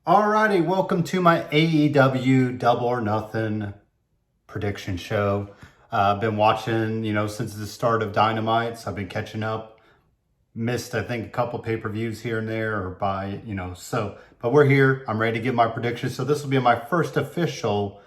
Alrighty, welcome to my AEW Double or Nothing prediction show. I've been watching, since the start of Dynamite, so I've been catching up. Missed, I think, a couple pay-per-views here and there, but we're here. I'm ready to give my predictions. So this will be my first official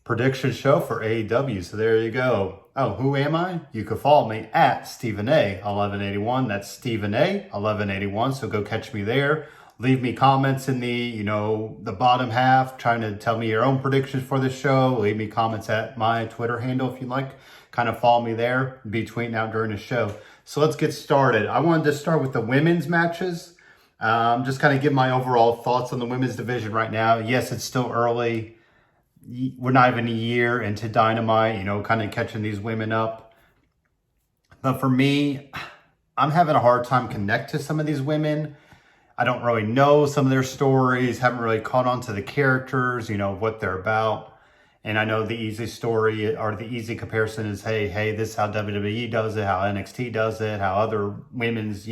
prediction show for AEW. So there you go. Oh, who am I? You can follow me at Stephen A 1181. That's Stephen A 1181. So go catch me there. Leave me comments in the bottom half, trying to tell me your own predictions for this show. Leave me comments at my Twitter handle if you'd like. Kind of follow me there. Be tweeting out during the show. So let's get started. I wanted to start with the women's matches. Just kind of give my overall thoughts on the women's division right now. Yes, it's still early. We're not even a year into Dynamite, kind of catching these women up. But for me, I'm having a hard time connect to some of these women. I don't really know some of their stories, haven't really caught on to the characters, what they're about. And I know the easy story or the easy comparison is, hey, this is how WWE does it, how NXT does it, how other women's,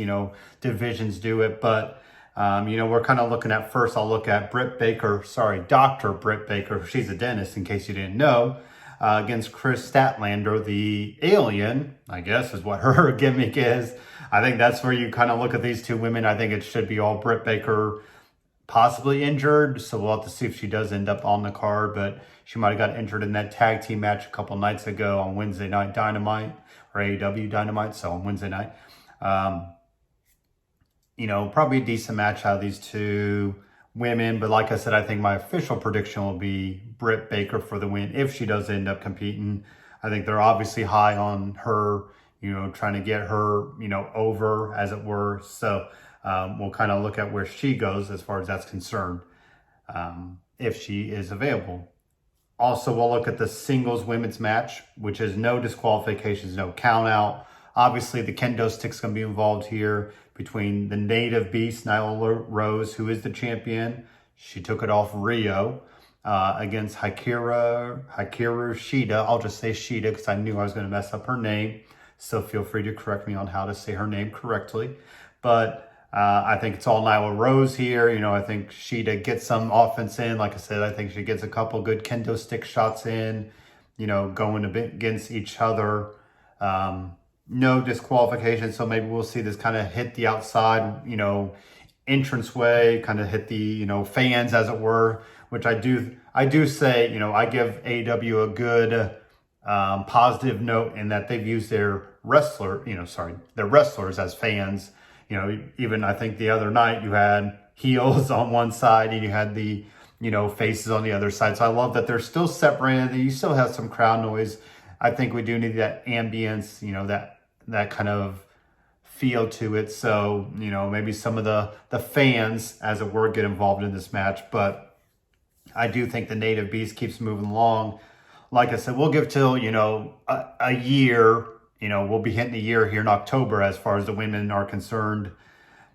divisions do it. But, we're kind of looking at first, I'll look at Dr. Britt Baker. She's a dentist, in case you didn't know, against Chris Statlander, the alien, I guess is what her gimmick is. I think that's where you kind of look at these two women. I think it should be all Britt Baker possibly injured. So we'll have to see if she does end up on the card. But she might have got injured in that tag team match a couple nights ago on Wednesday Night Dynamite or AEW Dynamite. So on Wednesday night. Probably a decent match out of these two women. But like I said, I think my official prediction will be Britt Baker for the win if she does end up competing. I think they're obviously high on her, trying to get her, over, as it were. So we'll kind of look at where she goes as far as that's concerned, if she is available. Also, we'll look at the singles women's match, which is no disqualifications, no count out. Obviously, the kendo stick's going to be involved here between the native beast, Nyla Rose, who is the champion. She took it off Rio against Hikaru Shida. I'll just say Shida because I knew I was going to mess up her name. So feel free to correct me on how to say her name correctly. But I think it's all Nyla Rose here. I think Shida gets some offense in. Like I said, I think she gets a couple good kendo stick shots in, going a bit against each other. No disqualification. So maybe we'll see this kind of hit the outside, entranceway, kind of hit the, fans, as it were, which I do say, I give AEW a good positive note in that they've used their wrestlers as fans. Even I think the other night you had heels on one side and you had the, faces on the other side. So I love that they're still separated. You still have some crowd noise. I think we do need that ambience, that kind of feel to it. So, maybe some of the fans, as it were, get involved in this match. But I do think the native beast keeps moving along. Like I said, we'll give till, a year. We'll be hitting a year here in October as far as the women are concerned,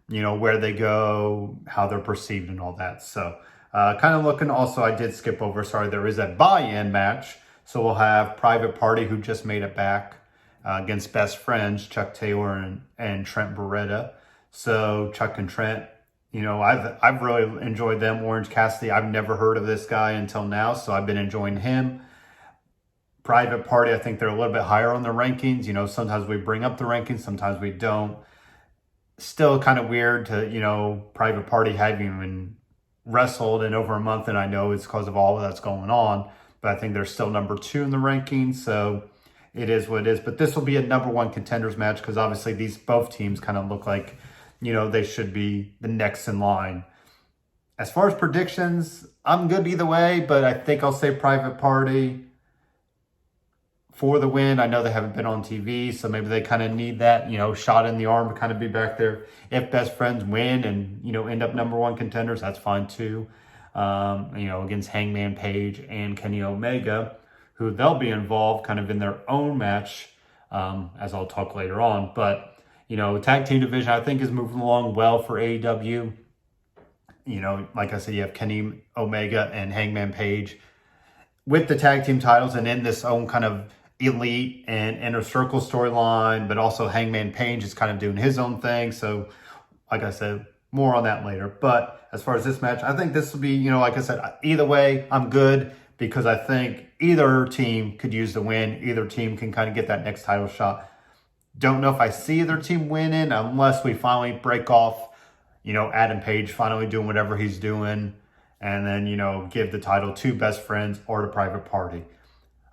where they go, how they're perceived and all that. So kind of looking also, I did skip over, there is a buy-in match. So we'll have Private Party, who just made it back, against Best Friends, Chuck Taylor and Trent Beretta. So Chuck and Trent, I've really enjoyed them. Orange Cassidy, I've never heard of this guy until now, so I've been enjoying him. Private Party, I think they're a little bit higher on the rankings. Sometimes we bring up the rankings, sometimes we don't. Still kind of weird to, Private Party having even wrestled in over a month, and I know it's because of all that's going on, but I think they're still number 2 in the rankings, so it is what it is. But this will be a number 1 contenders match because obviously both teams kind of look like, they should be the next in line. As far as predictions, I'm good either way, but I think I'll say Private Party for the win. I know they haven't been on TV, so maybe they kind of need that, shot in the arm to kind of be back there. If Best Friends win and, end up number 1 contenders, that's fine too. Against Hangman Page and Kenny Omega, who they'll be involved kind of in their own match, as I'll talk later on. But, tag team division, I think, is moving along well for AEW. Like I said, you have Kenny Omega and Hangman Page with the tag team titles and in this own kind of elite and inner circle storyline, but also Hangman Page is kind of doing his own thing. So like I said, more on that later. But as far as this match, I think this will be, like I said, either way, I'm good because I think either team could use the win. Either team can kind of get that next title shot. Don't know if I see either team winning unless we finally break off, Adam Page finally doing whatever he's doing and then, give the title to Best Friends or to Private Party.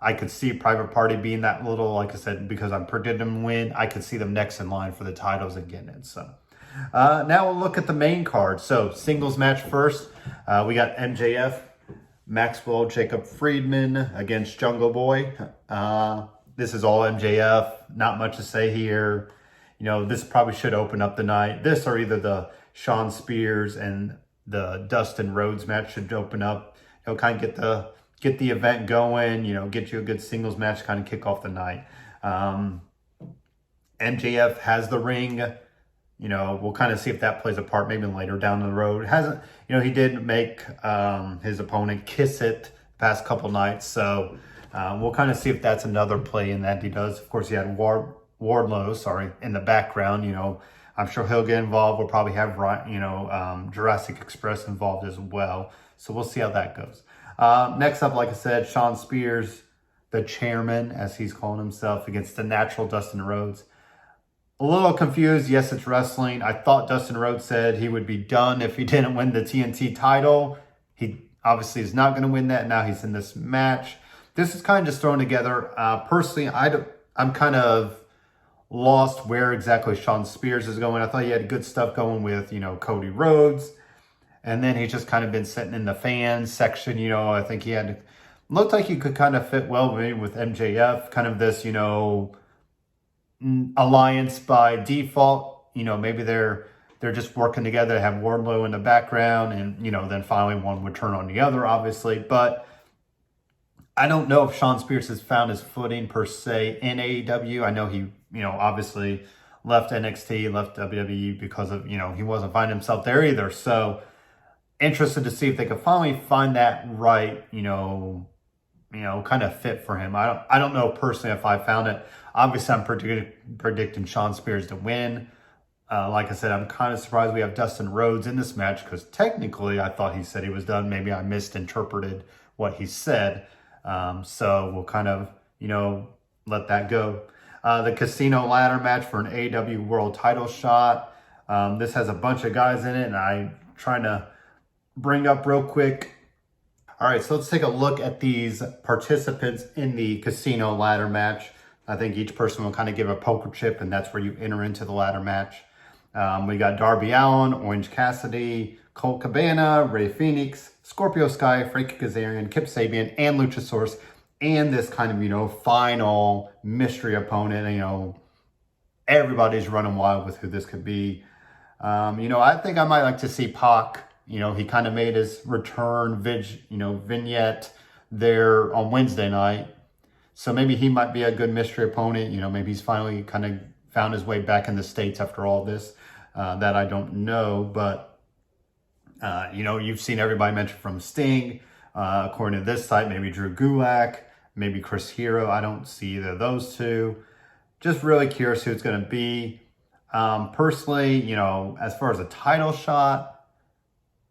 I could see Private Party being that little, like I said, because I'm predicting them to win. I could see them next in line for the titles and getting it. So now we'll look at the main card. So singles match first. We got MJF, Maxwell, Jacob Friedman against Jungle Boy. This is all MJF. Not much to say here. This probably should open up the night. This or either the Shawn Spears and the Dustin Rhodes match should open up. Kind of get the event going, get you a good singles match, kind of kick off the night. MJF has the ring. We'll kind of see if that plays a part maybe later down the road. It hasn't, he did make his opponent kiss it the past couple nights. So we'll kind of see if that's another play in that he does. Of course, he had Wardlow, in the background. I'm sure he'll get involved. We'll probably have, Jurassic Express involved as well. So we'll see how that goes. Next up, like I said, Shawn Spears, the chairman, as he's calling himself, against the natural Dustin Rhodes. A little confused. Yes, it's wrestling. I thought Dustin Rhodes said he would be done if he didn't win the TNT title. He obviously is not going to win that. Now he's in this match. This is kind of just thrown together. Personally, I'm kind of lost where exactly Shawn Spears is going. I thought he had good stuff going with, Cody Rhodes. And then he's just kind of been sitting in the fans section. I think he looked like he could kind of fit well maybe with MJF. Kind of this, alliance by default. Maybe they're just working together to have Wardlow in the background. And, then finally one would turn on the other, obviously. But I don't know if Shawn Spears has found his footing per se in AEW. I know he, obviously left NXT, left WWE because of, he wasn't finding himself there either. So interested to see if they could finally find that right, kind of fit for him. I don't know personally if I found it. Obviously, I'm predicting Shawn Spears to win. Like I said, I'm kind of surprised we have Dustin Rhodes in this match because technically I thought he said he was done. Maybe I misinterpreted what he said. So we'll kind of, let that go. The Casino Ladder match for an AEW World Title shot. This has a bunch of guys in it, and I'm trying to bring up real quick. All right, so let's take a look at these participants in the Casino Ladder match. I think each person will kind of give a poker chip, and that's where you enter into the ladder match. We got Darby Allin, Orange Cassidy, Colt Cabana, Rey Fenix, Scorpio Sky, Frankie Kazarian, Kip Sabian, and Luchasaurus, and this kind of, final mystery opponent. Everybody's running wild with who this could be. I think I might like to see Pac. He kind of made his return vignette there on Wednesday night. So maybe he might be a good mystery opponent. Maybe he's finally kind of found his way back in the States after all this. That I don't know. But, you've seen everybody mention from Sting. According to this site, maybe Drew Gulak, maybe Chris Hero. I don't see either of those two. Just really curious who it's going to be. Personally, as far as a title shot,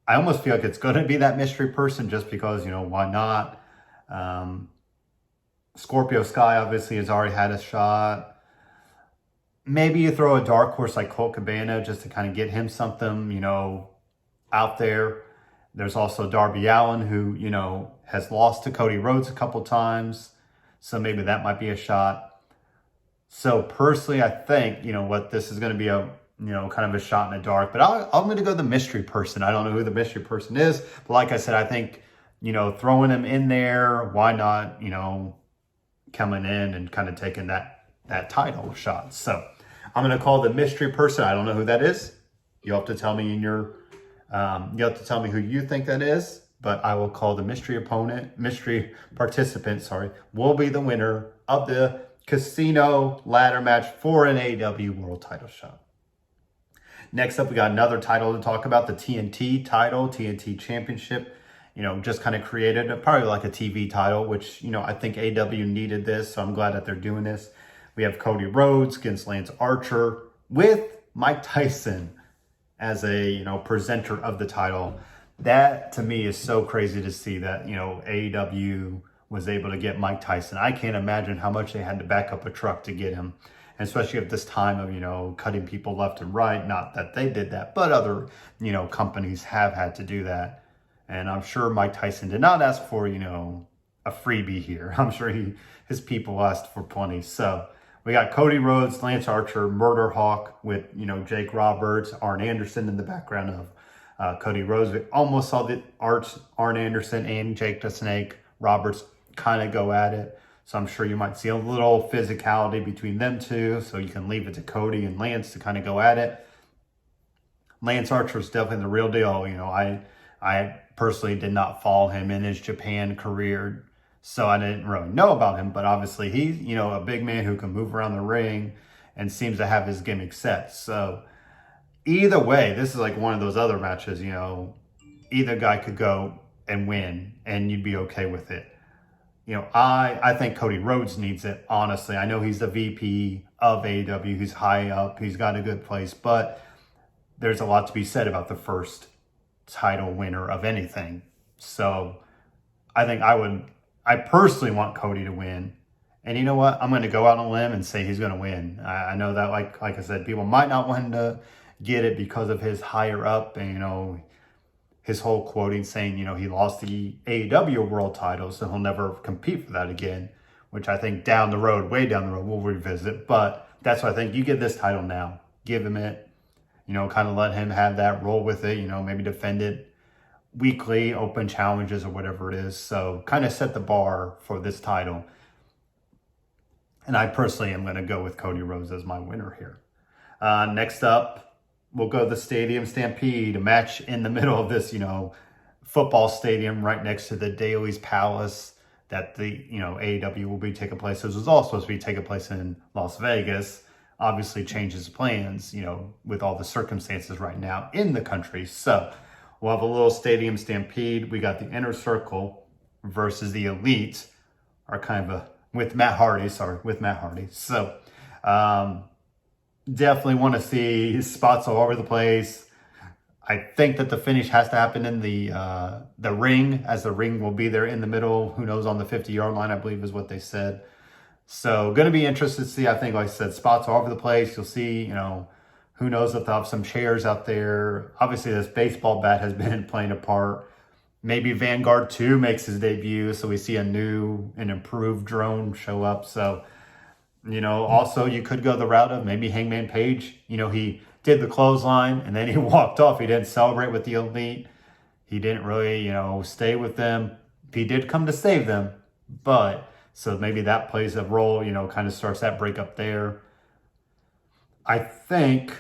I almost feel like it's going to be that mystery person just because, why not? Scorpio Sky obviously has already had a shot. Maybe you throw a dark horse like Colt Cabana just to kind of get him something, out there. There's also Darby Allin who, has lost to Cody Rhodes a couple times. So maybe that might be a shot. So personally, I think, what this is going to be a, kind of a shot in the dark. But I'm going to go the mystery person. I don't know who the mystery person is. But like I said, I think, throwing him in there, why not, coming in and kind of taking that title shot. So I'm going to call the mystery person. I don't know who that is. You'll have to tell me you'll have to tell me who you think that is. But I will call the mystery participant, will be the winner of the Casino Ladder match for an AEW World Title shot. Next up, we got another title to talk about, the TNT title, TNT Championship. Just kind of created probably like a TV title, which, I think AEW needed this. So I'm glad that they're doing this. We have Cody Rhodes against Lance Archer with Mike Tyson. as a, presenter of the title. That to me is so crazy to see that, AEW was able to get Mike Tyson. I can't imagine how much they had to back up a truck to get him, and especially at this time of, cutting people left and right. Not that they did that, but other, companies have had to do that. And I'm sure Mike Tyson did not ask for, a freebie here. I'm sure his people asked for plenty. So we got Cody Rhodes, Lance Archer, Murder Hawk with, Jake Roberts, Arn Anderson in the background of Cody Rhodes. We almost saw the Arn Anderson and Jake the Snake Roberts kind of go at it. So I'm sure you might see a little physicality between them two. So you can leave it to Cody and Lance to kind of go at it. Lance Archer is definitely the real deal. I personally did not follow him in his Japan career, so I didn't really know about him. But obviously he's, a big man who can move around the ring and seems to have his gimmick set. So either way, this is like one of those other matches, either guy could go and win and you'd be okay with it. I think Cody Rhodes needs it, honestly. I know he's the VP of AEW. He's high up. He's got a good place. But there's a lot to be said about the first title winner of anything. So I think I personally want Cody to win. And you know what? I'm going to go out on a limb and say he's going to win. I know that, like I said, people might not want him to get it because of his higher up and, his whole quoting saying, he lost the AEW world title, so he'll never compete for that again, which I think down the road, way down the road, we'll revisit. But that's why I think you get this title now. Give him it, kind of let him have that, roll with it, maybe defend it weekly, open challenges or whatever it is. So kind of set the bar for this title. And I personally am going to go with Cody Rhodes as my winner here. Next up, we'll go to the Stadium Stampede, a match in the middle of this, football stadium right next to the Daly's Palace that the, AEW will be taking place. This was all supposed to be taking place in Las Vegas. Obviously changes plans, with all the circumstances right now in the country. So we'll have a little Stadium Stampede. We got the Inner Circle versus the Elite, with Matt Hardy. So, definitely want to see spots all over the place. I think that the finish has to happen in the ring, as the ring will be there in the middle. Who knows, on the 50-yard line, I believe is what they said. So going to be interested to see. I think, like I said, spots all over the place. You'll see, who knows if they'll have some chairs out there. Obviously, this baseball bat has been playing a part. Maybe Vanguard 2 makes his debut, so we see a new and improved drone show up. So, also you could go the route of maybe Hangman Page. He did the clothesline and then he walked off. He didn't celebrate with the Elite. He didn't really, stay with them. He did come to save them, but so maybe that plays a role, kind of starts that breakup there. I think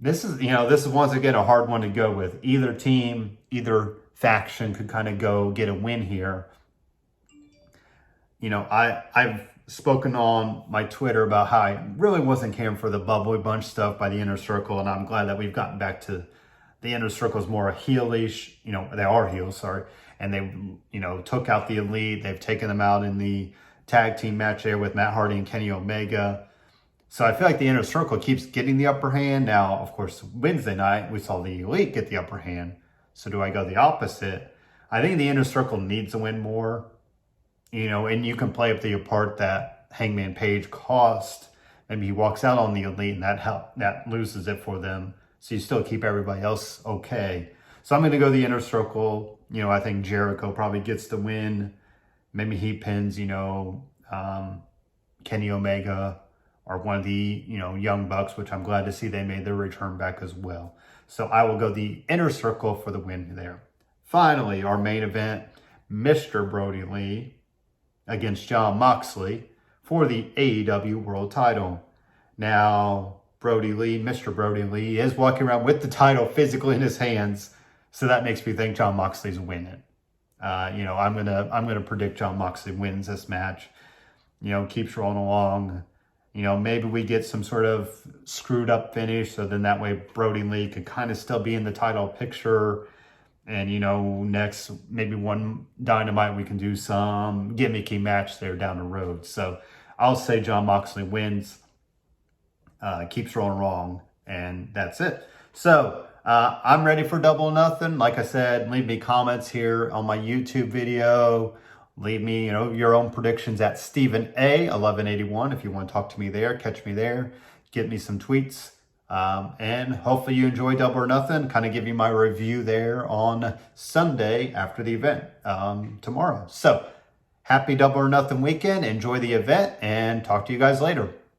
this is once again a hard one to go with. Either team, either faction could kind of go get a win here. I've spoken on my Twitter about how I really wasn't caring for the Bubbly Bunch stuff by the Inner Circle, and I'm glad that we've gotten back to the Inner Circle is more a heelish, they are heels, sorry, and they, took out the Elite. They've taken them out in the tag team match there with Matt Hardy and Kenny Omega. So I feel like the Inner Circle keeps getting the upper hand. Now, of course, Wednesday night, we saw the Elite get the upper hand. So do I go the opposite? I think the Inner Circle needs to win more. And you can play up the part that Hangman Page cost. Maybe he walks out on the Elite and that loses it for them. So you still keep everybody else okay. So I'm going to go the Inner Circle. I think Jericho probably gets the win. Maybe he pins, Kenny Omega or one of the, Young Bucks, which I'm glad to see they made their return back as well. So I will go the Inner Circle for the win there. Finally, our main event, Mr. Brody Lee against Jon Moxley for the AEW World Title. Now, Mr. Brody Lee is walking around with the title physically in his hands, so that makes me think Jon Moxley's winning. I'm gonna predict Jon Moxley wins this match. Keeps rolling along. Maybe we get some sort of screwed up finish, so then that way Brody Lee could kind of still be in the title picture. And, next, maybe one Dynamite, we can do some gimmicky match there down the road. So I'll say Jon Moxley wins, keeps rolling along, and that's it. So I'm ready for Double or Nothing. Like I said, leave me comments here on my YouTube video. Leave me, your own predictions at Stephen A 1181 if you want to talk to me there. Catch me there. Get me some tweets. And hopefully you enjoy Double or Nothing. Kind of give you my review there on Sunday after the event tomorrow. So happy Double or Nothing weekend. Enjoy the event and talk to you guys later.